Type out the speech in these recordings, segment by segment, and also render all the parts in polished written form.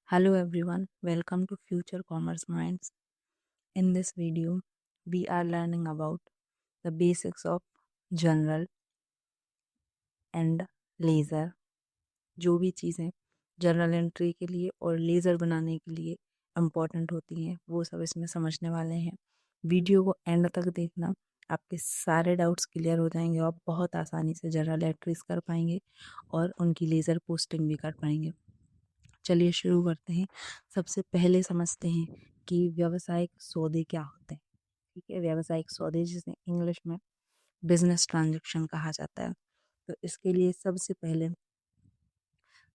Hello everyone, welcome to Future Commerce Minds. In this video, we are learning about the basics of general and laser. जो भी चीज़ें journal entry के लिए और laser बनाने के लिए इम्पोर्टेंट होती हैं वो सब इसमें समझने वाले हैं। वीडियो को एंड तक देखना, आपके सारे डाउट्स क्लियर हो जाएंगे और आप बहुत आसानी से जर्नल एंट्रीज कर पाएंगे और उनकी लेज़र पोस्टिंग भी कर पाएंगे। चलिए शुरू करते हैं। सबसे पहले समझते हैं कि व्यावसायिक सौदे क्या होते हैं। ठीक है, व्यावसायिक सौदे जिसे इंग्लिश में बिजनेस ट्रांजैक्शन कहा जाता है। तो इसके लिए सबसे पहले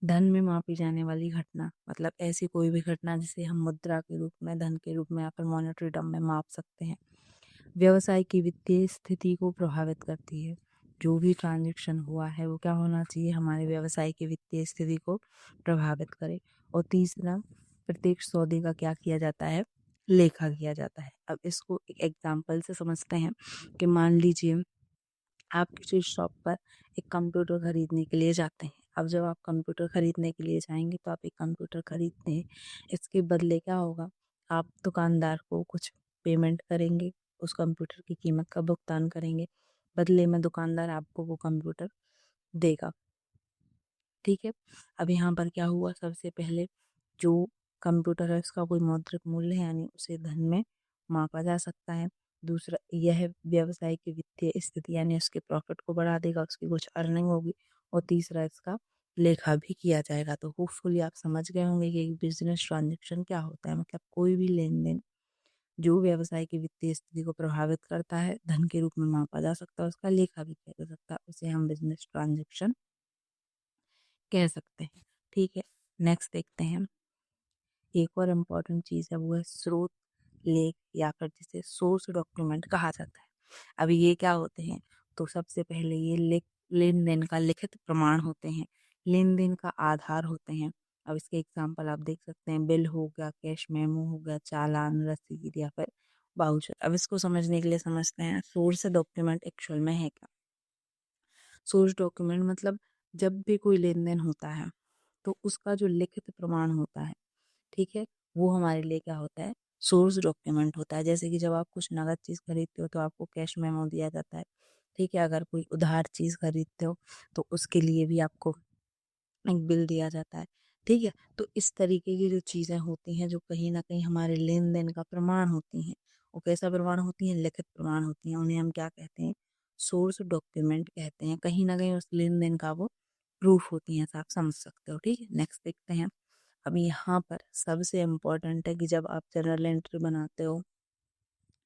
धन में मापी जाने वाली घटना, मतलब ऐसी कोई भी घटना जिसे हम मुद्रा के रूप में, धन के रूप में या फिर मॉनेटरी टर्म में माप सकते हैं, व्यवसाय की वित्तीय स्थिति को प्रभावित करती है। जो भी ट्रांजैक्शन हुआ है वो क्या होना चाहिए, हमारे व्यवसाय की वित्तीय स्थिति को प्रभावित करे। और तीसरा, प्रत्येक सौदे का क्या किया जाता है, लेखा किया जाता है। अब इसको एक एग्जाम्पल से समझते हैं कि मान लीजिए आप किसी शॉप पर एक कंप्यूटर खरीदने के लिए जाते हैं। अब जब आप कंप्यूटर खरीदने के लिए जाएंगे तो आप एक कंप्यूटर खरीदते हैं, इसके बदले क्या होगा, आप दुकानदार को कुछ पेमेंट करेंगे, उस कंप्यूटर की कीमत का भुगतान करेंगे, बदले में दुकानदार आपको वो कंप्यूटर देगा। ठीक है, अब यहाँ पर क्या हुआ, सबसे पहले जो कंप्यूटर है उसका कोई मौद्रिक मूल्य है, यानी उसे धन में मापा जा सकता है। दूसरा, यह व्यवसाय की वित्तीय स्थिति यानी उसके प्रॉफिट को बढ़ा देगा, उसकी कुछ अर्निंग होगी। और तीसरा, इसका लेखा भी किया जाएगा। तो होपफुली आप समझ गए होंगे कि एक बिजनेस ट्रांजेक्शन क्या होता है। मतलब कोई भी लेन देन जो व्यवसाय की वित्तीय स्थिति को प्रभावित करता है, धन के रूप में मापा जा सकता है, उसका लेखा भी किया जा सकता है, उसे हम बिजनेस ट्रांजेक्शन कह सकते हैं। ठीक है, नेक्स्ट देखते हैं। एक और इम्पॉर्टेंट चीज़ है, वो है स्रोत लेख या फिर जिसे सोर्स डॉक्यूमेंट कहा जाता है। अभी ये क्या होते हैं, तो सबसे पहले ये लेन देन का लिखित प्रमाण होते हैं, लेन देन का आधार होते हैं। अब इसके एग्जांपल आप देख सकते हैं, बिल हो गया, कैश मेमो हो गया, चालान, रसीद या फिर वाउचर। अब इसको समझने के लिए समझते हैं सोर्स डॉक्यूमेंट एक्चुअल में है क्या। सोर्स डॉक्यूमेंट मतलब जब भी कोई लेन देन होता है तो उसका जो लिखित प्रमाण होता है, ठीक है, वो हमारे लिए क्या होता है, सोर्स डॉक्यूमेंट होता है। जैसे कि जब आप कुछ नगद चीज़ खरीदते हो तो आपको कैश मेमो दिया जाता है। ठीक है, अगर कोई उधार चीज़ खरीदते हो तो उसके लिए भी आपको एक बिल दिया जाता है। ठीक है, तो इस तरीके की जो चीज़ें होती हैं जो कहीं ना कहीं हमारे लेन देन का प्रमाण होती हैं, वो कैसा प्रमाण होती हैं, लिखित प्रमाण होती हैं, उन्हें हम क्या कहते हैं, सोर्स डॉक्यूमेंट कहते हैं। कहीं ना कहीं उस लेन देन का वो प्रूफ होती हैं, ऐसा आप समझ सकते हो। ठीक है, नेक्स्ट देखते हैं। अब यहाँ पर सबसे इम्पोर्टेंट है कि जब आप जर्नल एंट्री बनाते हो,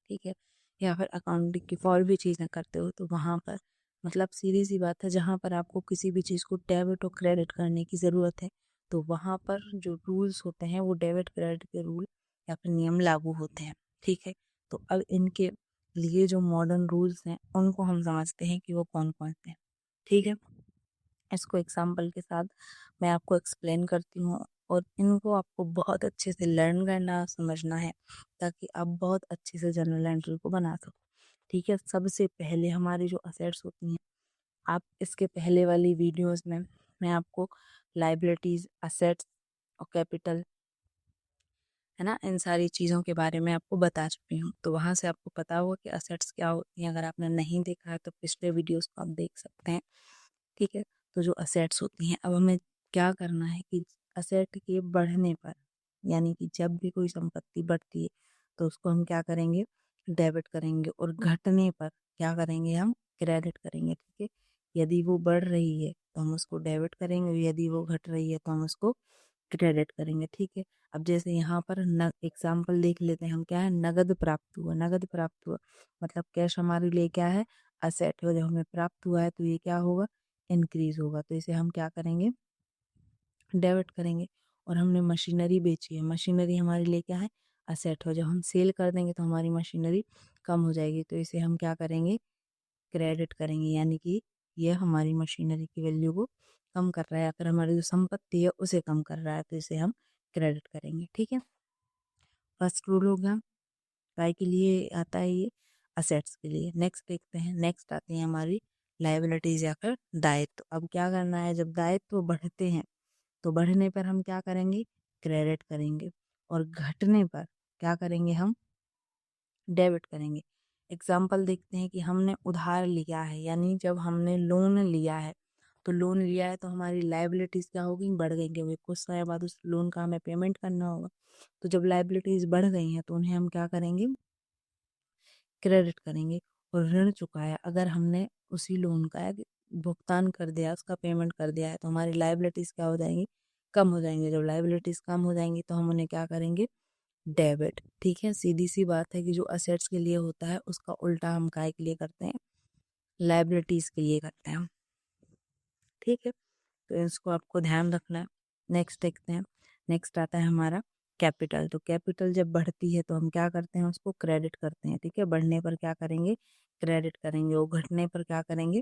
ठीक है, या फिर अकाउंटिंग की और भी चीज़ें करते हो, तो वहाँ पर मतलब सीधी सी बात है, जहाँ पर आपको किसी भी चीज़ को डेबिट और क्रेडिट करने की ज़रूरत है तो वहाँ पर जो रूल्स होते हैं वो डेबिट क्रेडिट के रूल या फिर नियम लागू होते हैं। ठीक है, तो अब इनके लिए जो मॉडर्न रूल्स हैं उनको हम समझते हैं कि वो कौन कौन से हैं। ठीक है, इसको एग्जाम्पल के साथ मैं आपको एक्सप्लेन करती हूँ और इनको आपको बहुत अच्छे से लर्न करना, समझना है, ताकि आप बहुत अच्छे से जर्नल एंट्री को बना सको। ठीक है, सबसे पहले हमारी जो असेट्स होती हैं, आप इसके पहले वाली वीडियोस में मैं आपको लाइबिलिटीज, असेट्स और कैपिटल, है ना, इन सारी चीज़ों के बारे में आपको बता चुकी हूँ। तो वहाँ से आपको पता होगा कि असेट्स क्या होती हैं। अगर आपने नहीं देखा है तो पिछले वीडियोस को आप देख सकते हैं। ठीक है, तो जो असेट्स होती हैं, अब हमें क्या करना है कि असेट के बढ़ने पर, यानी कि जब भी कोई संपत्ति बढ़ती है तो उसको हम क्या करेंगे, डेबिट करेंगे, और घटने पर क्या करेंगे, हम क्रेडिट करेंगे। ठीक है, यदि वो बढ़ रही है तो हम उसको डेबिट करेंगे, यदि वो घट रही है तो हम उसको क्रेडिट करेंगे। ठीक है, अब जैसे यहाँ पर एग्जाम्पल देख लेते हैं हम, क्या है, नगद प्राप्त हुआ। नगद प्राप्त हुआ मतलब कैश हमारे लिए क्या है, असेट है। जब हमें प्राप्त हुआ है तो ये क्या होगा, इंक्रीज होगा, तो इसे हम क्या करेंगे, डेबिट करेंगे। और हमने मशीनरी बेची है, मशीनरी हमारे लिए क्या है, असेट हो। जब हम सेल कर देंगे तो हमारी मशीनरी कम हो जाएगी, तो इसे हम क्या करेंगे, क्रेडिट करेंगे, यानी कि यह हमारी मशीनरी की वैल्यू को कम कर रहा है, या फिर हमारी जो संपत्ति है उसे कम कर रहा है, तो इसे हम क्रेडिट करेंगे। ठीक है, फर्स्ट रूल हो गया, काय के लिए आता है ये, असेट्स के लिए। नेक्स्ट देखते हैं, नेक्स्ट आती है हमारी लाइबिलिटीज या फिर दायित्व। अब क्या करना है, जब दायित्व बढ़ते हैं तो बढ़ने पर हम क्या करेंगे, क्रेडिट करेंगे, और घटने पर क्या करेंगे, हम डेबिट करेंगे। एग्जाम्पल देखते हैं कि हमने उधार लिया है, यानी जब हमने लोन लिया है, तो लोन लिया है तो हमारी लाइबिलिटीज़ क्या होगी, बढ़ गई, क्योंकि कुछ समय बाद उस लोन का हमें पेमेंट करना होगा। तो जब लाइबिलिटीज़ बढ़ गई हैं तो उन्हें हम क्या करेंगे, क्रेडिट करेंगे। और ऋण चुकाया, अगर हमने उसी लोन का भुगतान कर दिया, उसका पेमेंट कर दिया है, तो हमारी लाइबिलिटीज़ क्या हो जाएंगी, कम हो जाएंगे। जब लाइबिलिटीज़ कम हो जाएंगी तो हम उन्हें क्या करेंगे, डेबिट। ठीक है, सीधी सी बात है कि जो असेट्स के लिए होता है उसका उल्टा हम काय के लिए करते हैं, लाइबिलिटीज़ के लिए करते हैं। ठीक है, तो इसको आपको ध्यान रखना है। नेक्स्ट देखते हैं, नेक्स्ट आता है हमारा कैपिटल। तो कैपिटल जब बढ़ती है तो हम क्या करते हैं, उसको क्रेडिट करते हैं। ठीक है, बढ़ने पर क्या करेंगे, क्रेडिट करेंगे, और घटने पर क्या करेंगे,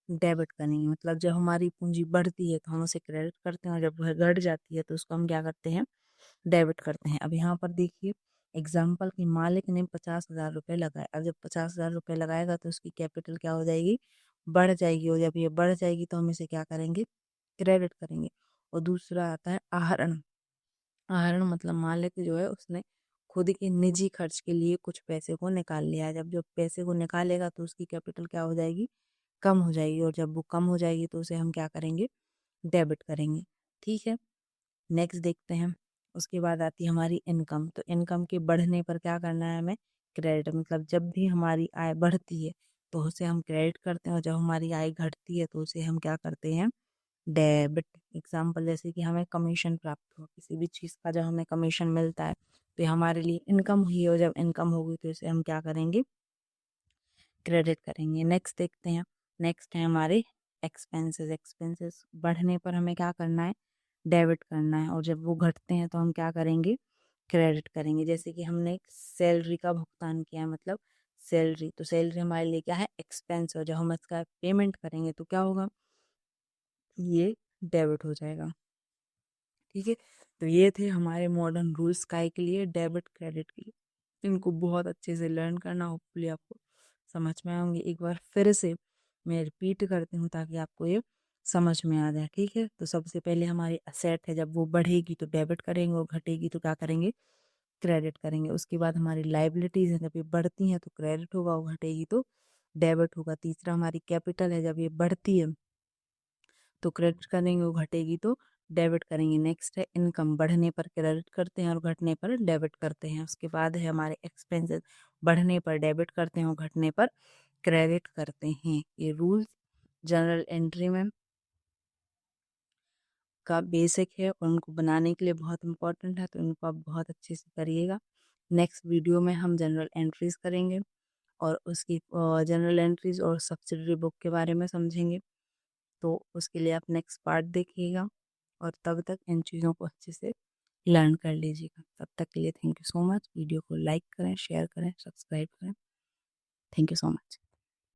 डेबिट करेंगे। मतलब जब हमारी पूंजी बढ़ती है तो हम उसे क्रेडिट करते हैं, और जब वह घट जाती है तो उसको हम क्या करते हैं, डेबिट करते हैं। अब यहाँ पर देखिए एग्जाम्पल कि मालिक ने 50,000 रुपये लगाए। अब जब 50,000 रुपये लगाएगा तो उसकी कैपिटल क्या हो जाएगी, बढ़ जाएगी, और जब ये बढ़ जाएगी तो हम इसे क्या करेंगे, क्रेडिट करेंगे। और दूसरा आता है आहरण। आहरण मतलब मालिक जो है उसने खुद के निजी खर्च के लिए कुछ पैसे को निकाल लिया है। जब जो पैसे को निकालेगा तो उसकी कैपिटल क्या हो जाएगी, कम हो जाएगी, और जब वो कम हो जाएगी तो उसे हम क्या करेंगे, डेबिट करेंगे। ठीक है, नेक्स्ट देखते हैं। उसके बाद आती है हमारी इनकम। तो इनकम के बढ़ने पर क्या करना है हमें, क्रेडिट। मतलब जब भी हमारी आय बढ़ती है तो उसे हम क्रेडिट करते हैं, और जब हमारी आय घटती है तो उसे हम क्या करते हैं, डेबिट। एग्जाम्पल जैसे कि हमें कमीशन प्राप्त हो किसी भी चीज़ का, जब हमें कमीशन मिलता है तो ये हमारे लिए इनकम हुई, और जब इनकम होगी तो इसे हम क्या करेंगे, क्रेडिट करेंगे। नेक्स्ट देखते हैं, नेक्स्ट है हमारे एक्सपेंसेस। एक्सपेंसेस बढ़ने पर हमें क्या करना है, डेबिट करना है, और जब वो घटते हैं तो हम क्या करेंगे, क्रेडिट करेंगे। जैसे कि हमने सैलरी का भुगतान किया है, मतलब सैलरी, तो सैलरी हमारे लिए क्या है, एक्सपेंस, और जब हम इसका पेमेंट करेंगे तो क्या होगा, ये डेबिट हो जाएगा। ठीक है, तो ये थे हमारे मॉडर्न रूल्स काय के लिए, डेबिट क्रेडिट के लिए। इनको बहुत अच्छे से लर्न करना, होपफुली आपको समझ में आएंगे। एक बार फिर से मैं रिपीट करती हूँ ताकि आपको ये समझ में आ जाए। ठीक है, तो सबसे पहले हमारी असेट है, जब वो बढ़ेगी तो डेबिट करेंगे, और घटेगी तो क्या करेंगे, क्रेडिट करेंगे। उसके बाद हमारी लाइबिलिटीज़ है, जब ये बढ़ती हैं तो क्रेडिट होगा, और घटेगी तो डेबिट होगा। तीसरा हमारी कैपिटल है, जब ये बढ़ती है तो क्रेडिट करेंगे, वो घटेगी तो डेबिट करेंगे। नेक्स्ट है इनकम, बढ़ने पर क्रेडिट करते हैं और घटने पर डेबिट करते हैं। उसके बाद है हमारे एक्सपेंसेस, बढ़ने पर डेबिट करते हैं और घटने पर क्रेडिट करते हैं। ये रूल्स जनरल एंट्री में का बेसिक है, और उनको बनाने के लिए बहुत इंपॉर्टेंट है, तो इनको आप बहुत अच्छे से करिएगा। नेक्स्ट वीडियो में हम जनरल एंट्रीज करेंगे, और उसकी जनरल एंट्रीज और सब्सिडरी बुक के बारे में समझेंगे। तो उसके लिए आप नेक्स्ट पार्ट देखिएगा, और तब तक इन चीज़ों को अच्छे से लर्न कर लीजिएगा। तब तक के लिए thank you so much. Video को लाइक करें, शेयर करें, सब्सक्राइब करें। Thank you so much.